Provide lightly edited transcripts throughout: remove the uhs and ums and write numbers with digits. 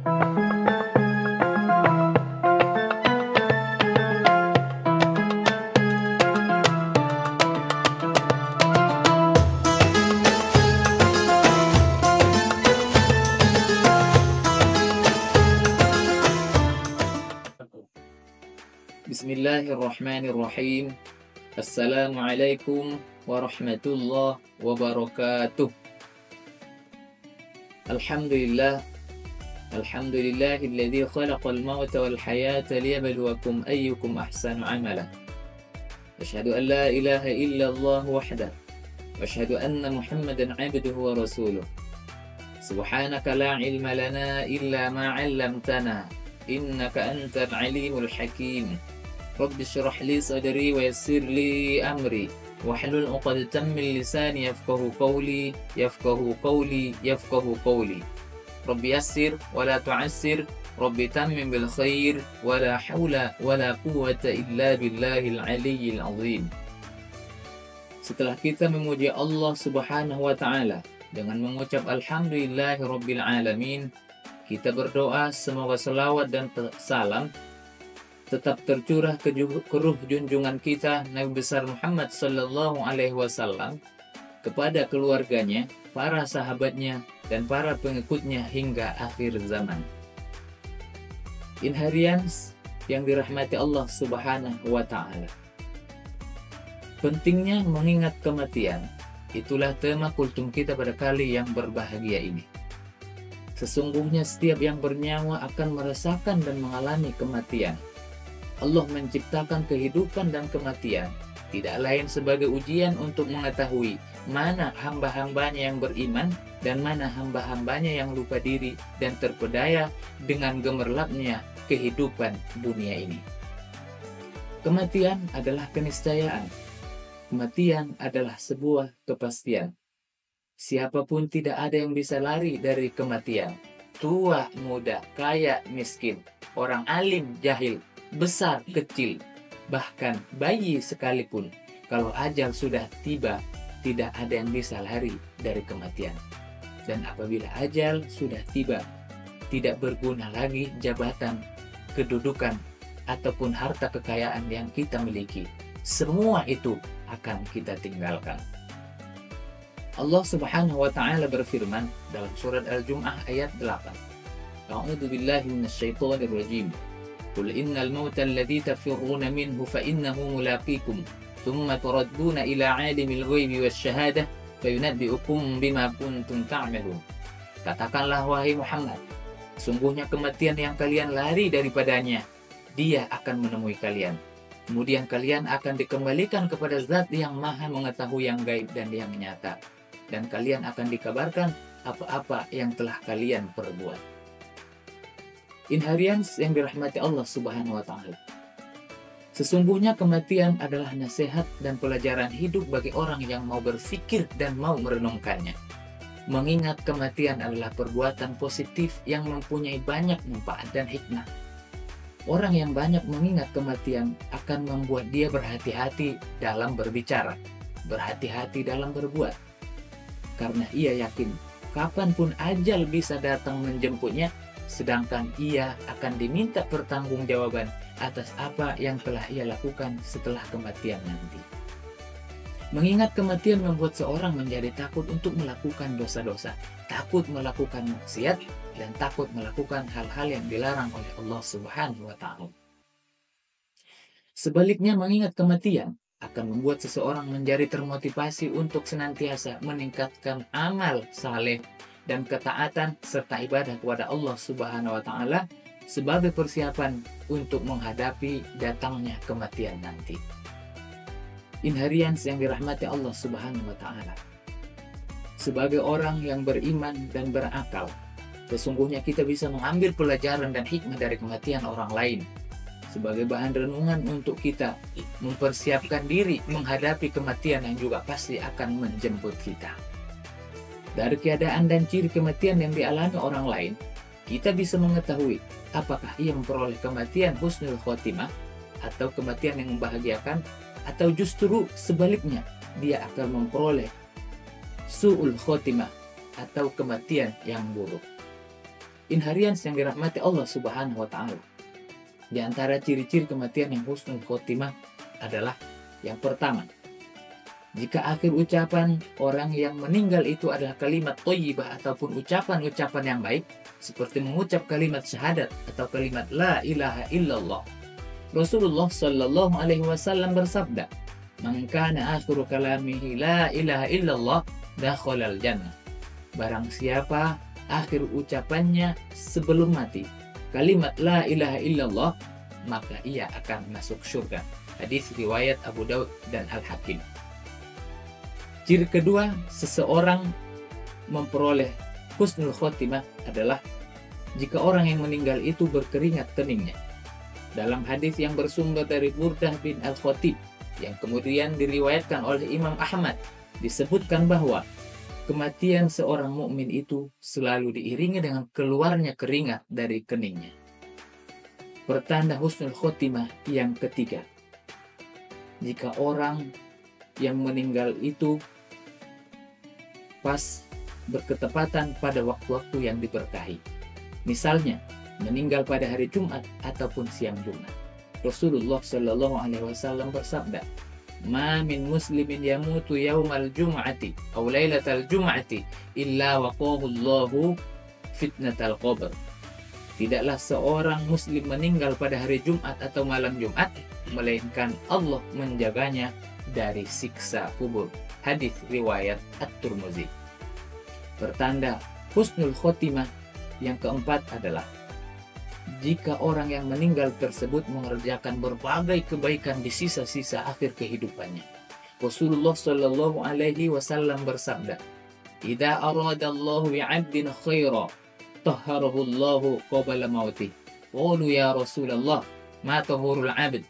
Bismillahirrahmanirrahim. Assalamualaikum warahmatullahi wabarakatuh. Alhamdulillah. Alhamdulillahilladzi khalaqal mauta wal hayata liyabluwakum ayyukum ahsanu amala. Asyhadu an la ilaha illallah wahdahu wa asyhadu anna Muhammadan 'abduhu wa rasuluh. Subhanaka la ilma lana illa ma 'allamtana innaka antal alimul hakim. Rabbi syrah li sadri wa yassir li amri wahlul 'uqdatam min lisani yafqahu qawli yafqahu qawli. Rabbi yassir wa la tu'assir, Rabbi tammim bil khair, wa la haula wa la quwwata illa billahil aliyyil azim. Setelah kita memuji Allah Subhanahu wa taala dengan mengucap alhamdulillahi rabbil alamin, kita berdoa semoga selawat dan salam tetap tercurah ke ruh junjungan kita Nabi besar Muhammad sallallahu alaihi wasallam, kepada keluarganya, para sahabatnya, dan para pengikutnya hingga akhir zaman. Inharians yang dirahmati Allah Subhanahu wa taala. Pentingnya mengingat kematian, itulah tema kultum kita pada kali yang berbahagia ini. Sesungguhnya setiap yang bernyawa akan merasakan dan mengalami kematian. Allah menciptakan kehidupan dan kematian tidak lain sebagai ujian untuk mengetahui mana hamba-hambanya yang beriman dan mana hamba-hambanya yang lupa diri dan terpedaya dengan gemerlapnya kehidupan dunia ini. Kematian adalah keniscayaan. Kematian adalah sebuah kepastian. Siapapun tidak ada yang bisa lari dari kematian. Tua, muda, kaya, miskin, orang alim, jahil, besar, kecil, bahkan bayi sekalipun, kalau ajal sudah tiba, tidak ada yang bisa lari dari kematian. Dan apabila ajal sudah tiba, tidak berguna lagi jabatan, kedudukan, ataupun harta kekayaan yang kita miliki. Semua itu akan kita tinggalkan. Allah Subhanahu wa taala berfirman dalam surat Al-Jum'ah ayat 8. A'udzu billahi minasyaitonir rajim. Qul innal mauta alladzi tafirruna minhu fa innahu mulaqikum thumma turadduna ila 'alimil ghaibi wasyahadah fayunabbi'ukum bima kuntum ta'malun. Katakanlah wahai Muhammad, sungguhnya kematian yang kalian lari daripadanya, dia akan menemui kalian. Kemudian kalian akan dikembalikan kepada Zat yang Maha mengetahui yang gaib dan yang nyata, dan kalian akan dikabarkan apa-apa yang telah kalian perbuat. Inharians yang dirahmati Allah Subhanahu wa taala. Sesungguhnya kematian adalah nasihat dan pelajaran hidup bagi orang yang mau berpikir dan mau merenungkannya. Mengingat kematian adalah perbuatan positif yang mempunyai banyak manfaat dan hikmah. Orang yang banyak mengingat kematian akan membuat dia berhati-hati dalam berbicara, berhati-hati dalam berbuat. Karena ia yakin kapanpun ajal bisa datang menjemputnya, sedangkan ia akan diminta pertanggungjawaban atas apa yang telah ia lakukan setelah kematian nanti. Mengingat kematian membuat seorang menjadi takut untuk melakukan dosa-dosa, takut melakukan maksiat, dan takut melakukan hal-hal yang dilarang oleh Allah Subhanahu wa taala. Sebaliknya, mengingat kematian akan membuat seseorang menjadi termotivasi untuk senantiasa meningkatkan amal saleh dan ketaatan serta ibadah kepada Allah Subhanahu wa taala sebagai persiapan untuk menghadapi datangnya kematian nanti. Inharians yang dirahmati Allah Subhanahu wa taala. Sebagai orang yang beriman dan berakal, sesungguhnya kita bisa mengambil pelajaran dan hikmah dari kematian orang lain sebagai bahan renungan untuk kita mempersiapkan diri menghadapi kematian yang juga pasti akan menjemput kita. Dari keadaan dan ciri kematian yang dialami orang lain, kita bisa mengetahui apakah ia memperoleh kematian husnul khotimah atau kematian yang membahagiakan, atau justru sebaliknya, dia akan memperoleh su'ul khotimah atau kematian yang buruk. Inharians yang dirahmati Allah Subhanahu wa Ta'ala, di antara ciri-ciri kematian yang husnul khotimah adalah yang pertama, jika akhir ucapan orang yang meninggal itu adalah kalimat thayyibah ataupun ucapan-ucapan yang baik, seperti mengucap kalimat syahadat atau kalimat la ilaha illallah. Rasulullah Shallallahu Alaihi Wasallam bersabda, "Man kana akhiru kalamihi la ilaha illallah dakhalal jannah." Barang siapa akhir ucapannya sebelum mati kalimat la ilaha illallah, maka ia akan masuk surga. Hadis riwayat Abu Daud dan Al-Hakim. Ciri kedua seseorang memperoleh husnul khotimah adalah jika orang yang meninggal itu berkeringat keningnya. Dalam hadis yang bersumber dari Burdah bin Al-Khatib yang kemudian diriwayatkan oleh Imam Ahmad, disebutkan bahwa kematian seorang mukmin itu selalu diiringi dengan keluarnya keringat dari keningnya. Pertanda husnul khotimah yang ketiga, jika orang yang meninggal itu pas berketepatan pada waktu-waktu yang diberkahi. Misalnya, meninggal pada hari Jumat ataupun siang Jumat. Rasulullah Shallallahu Alaihi Wasallam bersabda, "Ma min muslimin yamutu yaumal jum'ati aw lailatal jum'ati illa waqahu Allahu fitnatal qabr." Tidaklah seorang muslim meninggal pada hari Jumat atau malam Jumat, melainkan Allah menjaganya dari siksa kubur. Hadis riwayat At-Tirmidzi. Pertanda husnul khotimah yang keempat adalah jika orang yang meninggal tersebut mengerjakan berbagai kebaikan di sisa-sisa akhir kehidupannya. Rasulullah Shallallahu Alaihi Wasallam bersabda, "Idza aradallahu bi'abdin khaira, tahharahu Allahu qabla mautih." Qalu ya Rasulullah, ma tahurul 'abd?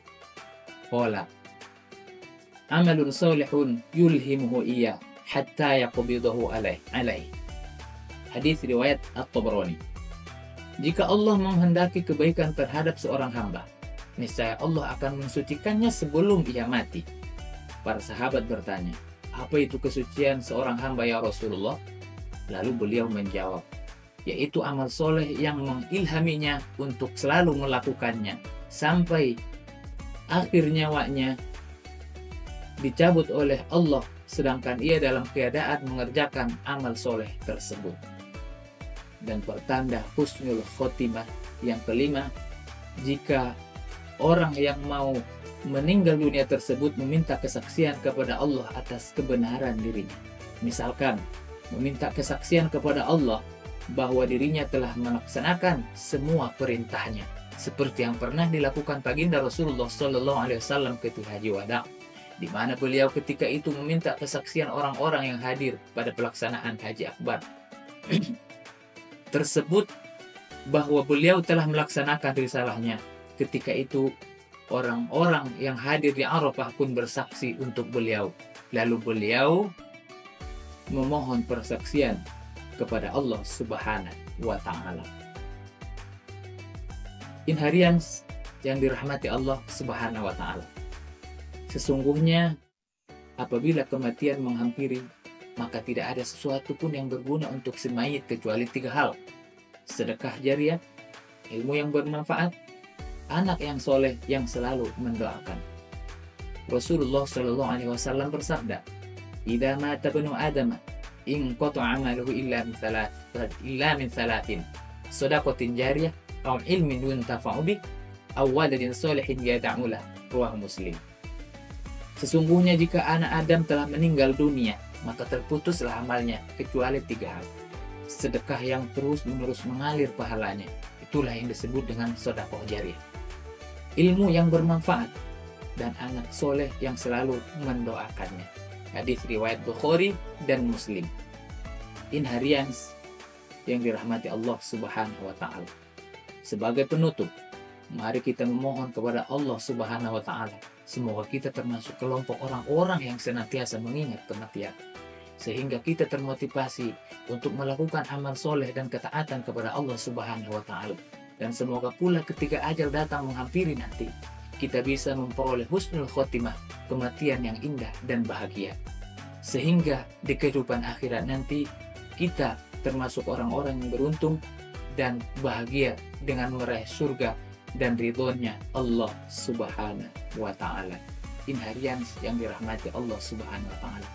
Qala, amalun salihun yulhimuhu iya hatta yaqbidahu alaih. Hadis riwayat At-Tabrani. Jika Allah menghendaki kebaikan terhadap seorang hamba, niscaya Allah akan mensucikannya sebelum ia mati. Para sahabat bertanya, apa itu kesucian seorang hamba ya Rasulullah? Lalu beliau menjawab, yaitu amal soleh yang mengilhaminya untuk selalu melakukannya sampai akhir nyawanya dicabut oleh Allah, sedangkan ia dalam keadaan mengerjakan amal soleh tersebut. Dan pertanda husnul khotimah yang kelima, jika orang yang mau meninggal dunia tersebut meminta kesaksian kepada Allah atas kebenaran dirinya. Misalkan meminta kesaksian kepada Allah bahwa dirinya telah melaksanakan semua perintahnya, seperti yang pernah dilakukan baginda Rasulullah Shallallahu Alaihi Wasallam ketika Haji Wada, di mana beliau ketika itu meminta kesaksian orang-orang yang hadir pada pelaksanaan Haji Akbar tersebut bahwa beliau telah melaksanakan risalahnya. Ketika itu orang-orang yang hadir di Arafah pun bersaksi untuk beliau. Lalu beliau memohon persaksian kepada Allah Subhanahu wa Ta'ala. Inharians yang dirahmati Allah Subhanahu wa Ta'ala, sesungguhnya apabila kematian menghampiri, maka tidak ada sesuatu pun yang berguna untuk si mayit kecuali tiga hal: sedekah jariah, ilmu yang bermanfaat, anak yang soleh yang selalu mendoakan. Rasulullah Shallallahu Alaihi Wasallam bersabda, "Idza mata ibnu Adam, in qata'a amaluhu illa min thalathin, shadaqatin jariyah, aw ilmin yuntafa'u bih, aw waladin sholihin yad'u lahu." Riwayat Muslim. Sesungguhnya jika anak Adam telah meninggal dunia, maka terputuslah amalnya kecuali tiga hal: sedekah yang terus-menerus mengalir pahalanya, itulah yang disebut dengan sedekah jariah; ilmu yang bermanfaat; dan anak soleh yang selalu mendoakannya. Hadis riwayat Bukhari dan Muslim. Inharians yang dirahmati Allah Subhanahu wa Ta'ala, sebagai penutup, mari kita memohon kepada Allah Subhanahu wa Ta'ala, semoga kita termasuk kelompok orang-orang yang senantiasa mengingat kematian, sehingga kita termotivasi untuk melakukan amal soleh dan ketaatan kepada Allah Subhanahu wa Ta'ala. Dan semoga pula ketika ajal datang menghampiri nanti, kita bisa memperoleh husnul khotimah, kematian yang indah dan bahagia, sehingga di kehidupan akhirat nanti kita termasuk orang-orang yang beruntung dan bahagia dengan meraih surga dan ridhonya Allah Subhanahu wa Ta'ala. Inharian yang dirahmati Allah Subhanahu wa Ta'ala.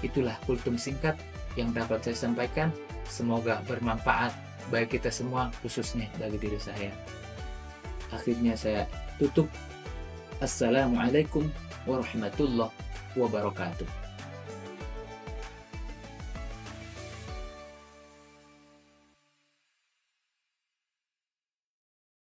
Itulah kultum singkat yang dapat saya sampaikan. Semoga bermanfaat bagi kita semua, khususnya bagi diri saya. Akhirnya saya tutup. Assalamualaikum warahmatullahi wabarakatuh.